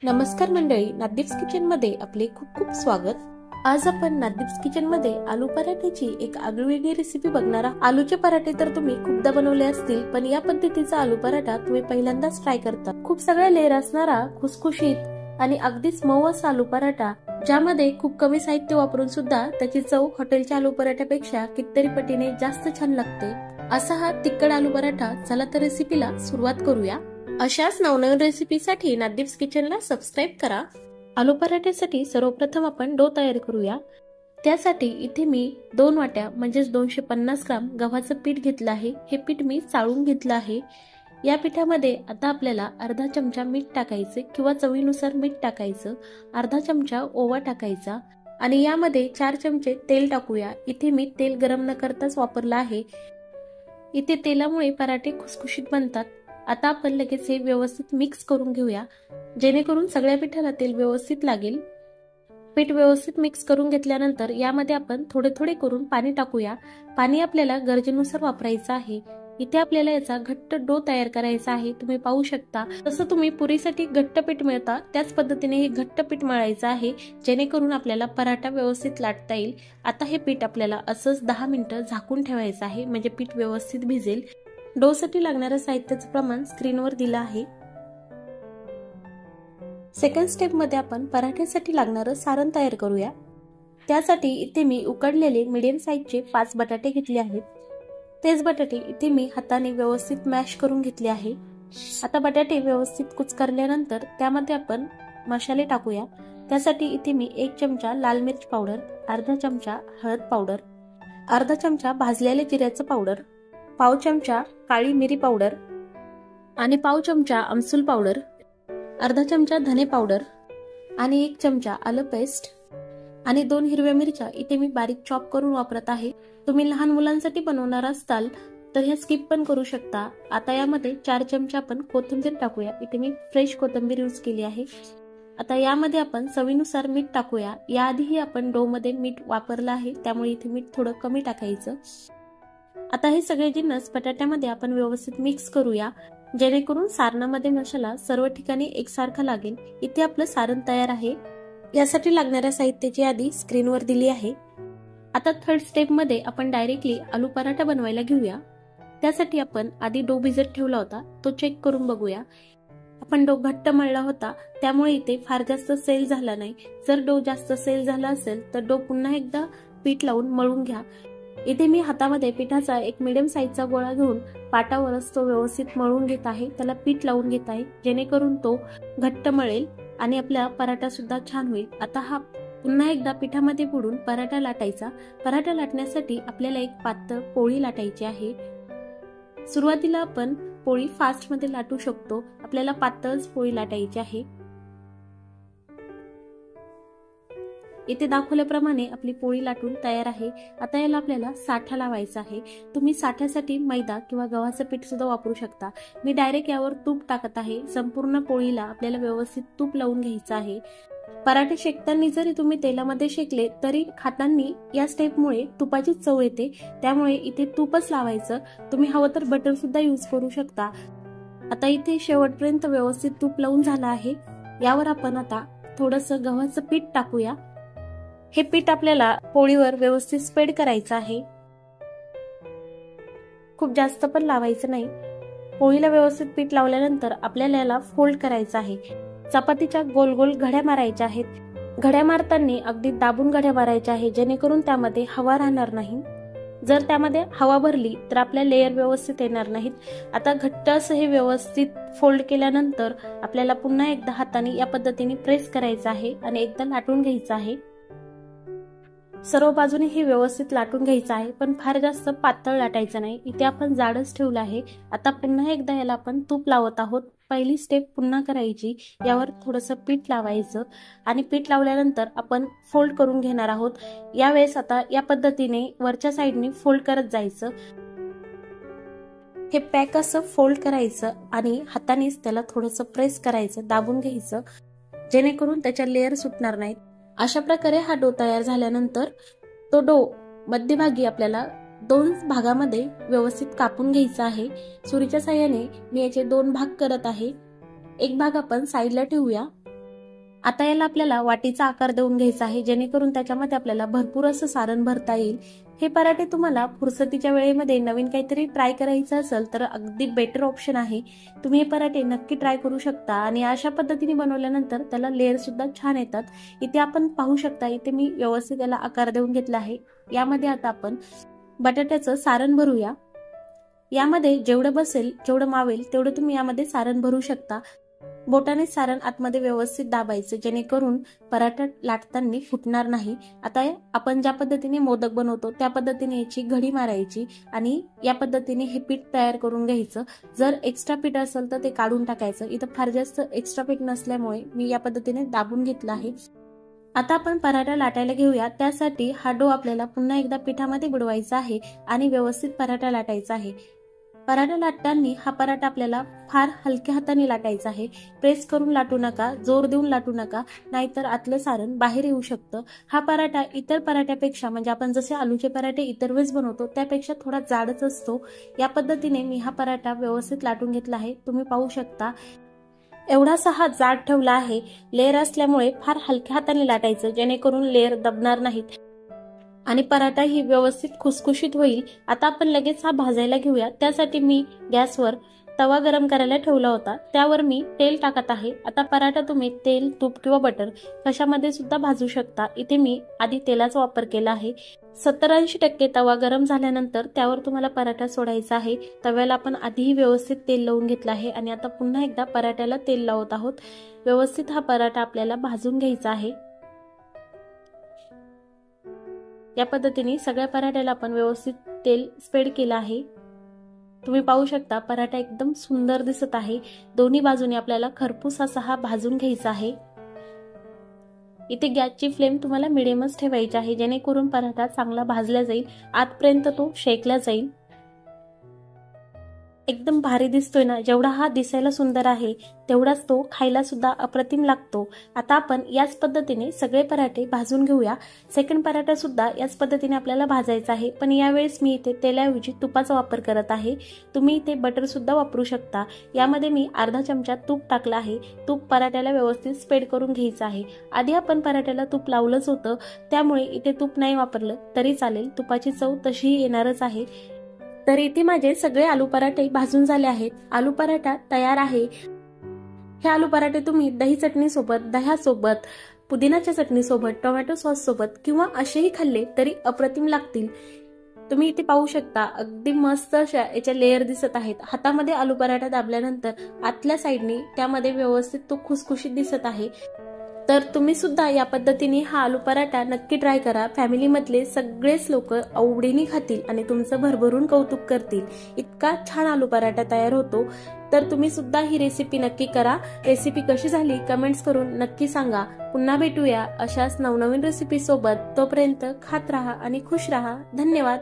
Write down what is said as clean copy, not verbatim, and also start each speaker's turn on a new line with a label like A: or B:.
A: नमस्कार मंडळी, नादीप्स किचन मध्ये आपले खूप खूप स्वागत। आज आपण नादीप्स किचन मध्ये आलू पराठ्याची एक आगळीवेगळी रेसिपी बघणार आहोत। आलूचे पराठे तर तुम्ही खूपदा बनवले असतील, पण या पद्धतीचा आलू पराठा तुम्ही पहिल्यांदाच ट्राय करता। खूप सगळ्या लेयर असणारा खुसखुशीत आणि अगदीच मऊ असा आलू पराठा, ज्यामध्ये खूप कमी साहित्य वापरून सुद्धा त्याची चव हॉटेलच्या आलू पराठ्यापेक्षा कितीतरी पटीने जास्त छान लागते। असा हा तिखट आलू पराठा। चला तर रेसिपीला सुरुवात करूया। अशाच नवनवीन रेसिपीसाठी नादीप्स किचनला सबस्क्राइब करा। आलू पराठ्यासाठी सर्वप्रथम आपण डो तयार करूया। त्यासाठी इथे मी 2 वाट्या म्हणजे 250 ग्राम गव्हाचं पीठ घेतलं आहे। हे पीठ मी चाळून घेतलं आहे। या पिठामध्ये आता आपल्याला अर्धा चमचा मीठ टाकायचे किंवा चवीनुसार मीठ टाकायचं, अर्धा चमचा ओवा टाकायचा आणि यामध्ये 4 चमचे तेल टाकूया। इथे मी तेल गरम न करताच वापरलं आहे। इथे तेलामुळे पराठे खुसखुशीत बनतात। आता आपण लगेच हे व्यवस्थित मिक्स करून घेऊया, जेणेकरून सगळ्या पिठाला तेल व्यवस्थित लागेल। पीठ व्यवस्थित मिक्स करून घेतल्यानंतर यामध्ये आपण थोडे थोडे करून पाणी टाकूया। पाणी आपल्याला गरजेनुसार वापरायचं आहे। इथे आपल्याला याचा घट्ट डो तयार करायचा आहे। तुम्ही पाहू शकता, जसं तुम्ही पुरीसाठी घट्ट पीठ मिळता त्याच पद्धतीने हे घट्ट पीठ मळायचं आहे, जेणेकरून आपल्याला पराठा व्यवस्थित लाटता येईल। आता हे पीठ आपल्याला असंच 10 मिनिटं झाकून ठेवायचं आहे, म्हणजे पीठ व्यवस्थित भिजेल। डो साठी लागणाऱ्या साहित्याचं प्रमाण स्क्रीनवर दिलं आहे। सेकंड स्टेप मध्ये आपण पराठ्यासाठी लागणारं सारण तयार करूया। त्यासाठी इथे मी उकडलेले मीडियम साईजचे 5 बटाटे घेतले आहेत। तेच बटाटे इथे मी हाताने व्यवस्थित मॅश करून घेतले आहे। आता बटाटे व्यवस्थित कुचकरल्यानंतर त्यामध्ये आपण मसाले टाकूया। त्यासाठी इथे मी 1 चमचा लाल मिरच पावडर, अर्धा चमचा हळद पावडर, अर्धा चमचा भाजलेले जिऱ्याचं पावडर, पाव चमचा काळी मिरी पावडर आणि पाव चमचा आमसूल पावडर, अर्धा चमचा धने पावडर आणि 1 चमचा आलं पेस्ट आणि 2 हिरव्या मिरच्या इथे मी बारीक चॉप करून वापरत आहे। तुम्ही लहान मुलांसाठी बनवणार असाल तर हे स्किप पण करू शकता। आता यामध्ये 4 चमचा आपण कोथिंबीर टाकूया। इथे मी फ्रेश कोथिंबीर यूज केली आहे। आता यामध्ये आपण चवीनुसार मीठ टाकूया। याआधीही आपण डो मध्ये मीठ वापरलं आहे, त्यामुळे इथे मीठ थोडं कमी टाकायचं। आता हे सगळे जिन्नस बटाट्यामध्ये आपण व्यवस्थित मिक्स करूया, जेणेकरून सारणामध्ये मसाला सर्व ठिकाणी एकसारखा लागेल। इथे आपलं सारण तयार आहे। यासाठी लागणाऱ्या साहित्याची यादी स्क्रीनवर दिली आहे। आता थर्ड स्टेप मध्ये आपण डायरेक्टली आलू पराठा बनवायला घेऊया। त्यासाठी आपण आधी डो भिजत ठेवला होता, तो चेक करून बघूया। आपण डो घट्ट मळला होता, त्यामुळे इथे फार जास्त सेल झाला नाही। जर डो जास्त सेल झाला असेल तर डो पुन्हा एकदा पीठ लावून मळून घ्या। इथे मी हातामध्ये पिठाचा एक मीडियम साईजचा गोळा घेऊन पाटावरच तो व्यवस्थित मळून घेत आहे, त्याला पीठ लावून घेत आहे, जेणेकरून तो घट्ट मळेल आणि आपला पराठा सुद्धा छान होईल। आता हा पुन्हा एकदा पिठामध्ये बुडून पराठा लाटायचा। पराठा लाटण्यासाठी आपल्याला एक पातळ पोळी लाटायची आहे। सुरुवातीला आपण पोळी फास्ट मध्ये लाटू शकतो, आपल्याला पातळच पोळी लाटायची आहे। इथे दाखवल्याप्रमाणे आपली पोळी लाटून तयार आहे। आता याला आपल्याला साठा लावायचा आहे। तुम्ही साठ्यासाठी मैदा किंवा गव्हाचं पीठ सुद्धा वापरू शकता। मी डायरेक्ट यावर तूप टाकत आहे। संपूर्ण पोळीला आपल्याला व्यवस्थित तूप लावून घ्यायचं आहे। पराठे शेकताना जरी तुम्ही तेलामध्ये शेकले तरी खाताना या स्टेपमुळे तुपाची चव येते, त्यामुळे इथे तूपच लावायचं। तुम्ही हवं तर बटर सुद्धा यूज करू शकता। आता इथे शेवटपर्यंत व्यवस्थित तूप लावून झालं आहे। यावर आपण आता थोडंसं गव्हाचं पीठ टाकूया। हे पीठ आपल्याला पोळीवर व्यवस्थित स्प्रेड करायचं आहे, खूप जास्त पण लावायचं नाही। पोळीला व्यवस्थित पीठ लावल्यानंतर आपल्याला याला फोल्ड करायचं आहे। चपातीच्या गोल गोल घड्या मारायच्या आहेत। घड्या मारताना अगदी दाबून घड्या मारायच्या आहेत, जेणेकरून त्यामध्ये हवा राहणार नाही। जर त्यामध्ये हवा भरली तर आपल्या लेयर व्यवस्थित येणार नाहीत। आता घट्ट असं हे व्यवस्थित फोल्ड केल्यानंतर आपल्याला पुन्हा एकदा हाताने या पद्धतीने प्रेस करायचं आहे आणि एकदा लाटून घ्यायचं आहे। सर्व बाजूने हे व्यवस्थित लाटून घ्यायचं आहे, पण फार जास्त पातळ लाटायचं नाही। इथे आपण जाडच ठेवलं आहे। आता पुन्हा एकदा याला आपण तूप लावत आहोत। पहिली स्टेप पुन्हा करायची, यावर थोडंसं पीठ लावायचं आणि पीठ लावल्यानंतर आपण फोल्ड करून घेणार आहोत। यावेळेस आता या पद्धतीने वरच्या साईडने फोल्ड करत जायचं। हे पॅक असं फोल्ड करायचं आणि हातानेच त्याला थोडंसं प्रेस करायचं, दाबून घ्यायचं, जेणेकरून त्याच्या लेयर सुटणार नाहीत। अशा प्रकारे हा डो तयार झाल्यानंतर तो डो मध्यभागी आपल्याला 2 भागामध्ये व्यवस्थित कापून घ्यायचा आहे। सुरीच्या साहाय्याने मी याचे 2 भाग करत आहे। एक भाग आपण साईडला ठेवूया आता याला आपल्याला वाटीचा आकार देऊन घ्यायचा आहे, जेणेकरून त्याच्यामध्ये आपल्याला भरपूर असं सारण भरता येईल। हे पराठे तुम्हाला फुरसतीच्या वेळेमध्ये नवीन काहीतरी ट्राय करायचं असेल तर अगदी बेटर ऑप्शन आहे। तुम्ही हे पराठे नक्की ट्राय करू शकता आणि अशा पद्धतीने बनवल्यानंतर त्याला लेअर सुद्धा छान येतात। इथे आपण पाहू शकता, इथे मी व्यवस्थित याला आकार देऊन घेतला आहे। यामध्ये आता आपण बटाट्याचं सारण भरूया। यामध्ये जेवढं बसेल, जेवढं मावेल तेवढं तुम्ही यामध्ये सारण भरू शकता। बोटाने सारण आतमध्ये व्यवस्थित दाबायचं, जेणेकरून पराठा लाटताना फुटणार नाही। आता आपण ज्या पद्धतीने मोदक बनवतो त्या पद्धतीने याची घडी मारायची आणि या पद्धतीने हे पीठ तयार करून घ्यायचं। जर एक्स्ट्रा पीठ असेल तर ते काढून टाकायचं। इथं फार जास्त एक्स्ट्रा पीठ नसल्यामुळे मी या पद्धतीने दाबून घेतलं आहे। आता आपण पराठा लाटायला घेऊया। त्यासाठी हा डो आपल्याला पुन्हा एकदा पिठामध्ये बुडवायचा आहे आणि व्यवस्थित पराठा लाटायचा आहे। पराठा लाटताना हा पराठा आपल्याला फार हलक्या हाताने लाटायचा आहे। प्रेस करून लाटू नका, जोर देऊन लाटू नका, नाहीतर आतलं सारण बाहेर येऊ शकतं। हा पराठा इतर पराठ्यापेक्षा, म्हणजे आपण जसे आलूचे पराठे इतर वेळेस बनवतो त्यापेक्षा थोडा जाडच असतो। या पद्धतीने मी हा पराठा व्यवस्थित लाटून घेतला आहे, तुम्ही पाहू शकता। एवढासा हा जाड ठेवला आहे। लेअर असल्यामुळे फार हलक्या हाताने लाटायचं, जेणेकरून लेअर दबणार नाहीत आणि पराठा ही व्यवस्थित खुसखुशीत होईल। आता आपण लगेच हा भाजायला घेऊया। त्यासाठी मी गॅसवर तवा गरम करायला ठेवला होता, त्यावर मी तेल टाकत आहे। आता पराठा तुम्ही तेल, तूप किंवा बटर कशामध्ये सुद्धा भाजू शकता। इथे मी आधी तेलाचा वापर केला आहे। 70-80% तवा गरम झाल्यानंतर त्यावर तुम्हाला पराठा सोडायचा आहे। तव्याला आपण आधीही व्यवस्थित तेल लावून घेतलं आहे आणि आता पुन्हा एकदा पराठ्याला तेल लावत आहोत। व्यवस्थित हा पराठा आपल्याला भाजून घ्यायचा आहे। या पद्धतीने सगळ्या पराठ्याला आपण व्यवस्थित तेल स्प्रेड केलं आहे। तुम्ही पाहू शकता पराठा एकदम सुंदर दिसत आहे। दोन्ही बाजूने आपल्याला खरपूस असा हा भाजून घ्यायचा आहे। इथे गॅसची फ्लेम तुम्हाला मिडियमच ठेवायची आहे, जेणेकरून पराठा चांगला भाजला जाईल, आतपर्यंत तो शेकला जाईल। एकदम भारी दिसतोय ना। जेवढा हा दिसायला सुंदर आहे तेवढाच तो खायला सुद्धा अप्रतिम लागतो। आता आपण याच पद्धतीने सगळे पराठे भाजून घेऊया। सेकंड पराठा सुद्धा याच पद्धतीने आपल्याला भाजायचा आहे, पण यावेळेस मी इथे तेलाऐवजी तुपाचा वापर करत आहे। तुम्ही इथे बटर सुद्धा वापरू शकता। यामध्ये मी अर्धा चमचा तूप टाकला आहे। तूप पराठ्याला व्यवस्थित स्प्रेड करून घ्यायचं आहे। आधी आपण पराठ्याला तूप लावलंच होतं, त्यामुळे इथे तूप नाही वापरलं तरी चालेल, तुपाची चव तशीही येणारच आहे। तर इथे माझे सगळे आलू पराठे भाजून झाले आहेत। आलू पराठा तयार आहे। हे आलू पराठे तुम्ही दही चटणी सोबत, दह्यासोबत, पुदिनाच्या चटणी सोबत, टोमॅटो सॉस सोबत किंवा असेही खाल्ले तरी अप्रतिम लागतील। तुम्ही इथे पाहू शकता अगदी मस्त अशा याच्या लेअर दिसत आहेत। हातामध्ये आलू पराठा दाबल्यानंतर आतल्या साईडने त्यामध्ये व्यवस्थित तो खुसखुशीत दिसत आहे। तर तुम्ही सुद्धा या पद्धतीने हा आलू पराठा नक्की ट्राय करा। फॅमिलीमधले सगळेच लोक आवडीने खातील आणि तुमचं भरभरून कौतुक करतील। इतका छान आलू पराठा तयार होतो। तर तुम्ही सुद्धा ही रेसिपी नक्की करा। रेसिपी कशी झाली कमेंट्स करून नक्की सांगा। पुन्हा भेटूया अशाच नवनवीन रेसिपी सोबत। तोपर्यंत खात राहा आणि खुश राहा। धन्यवाद।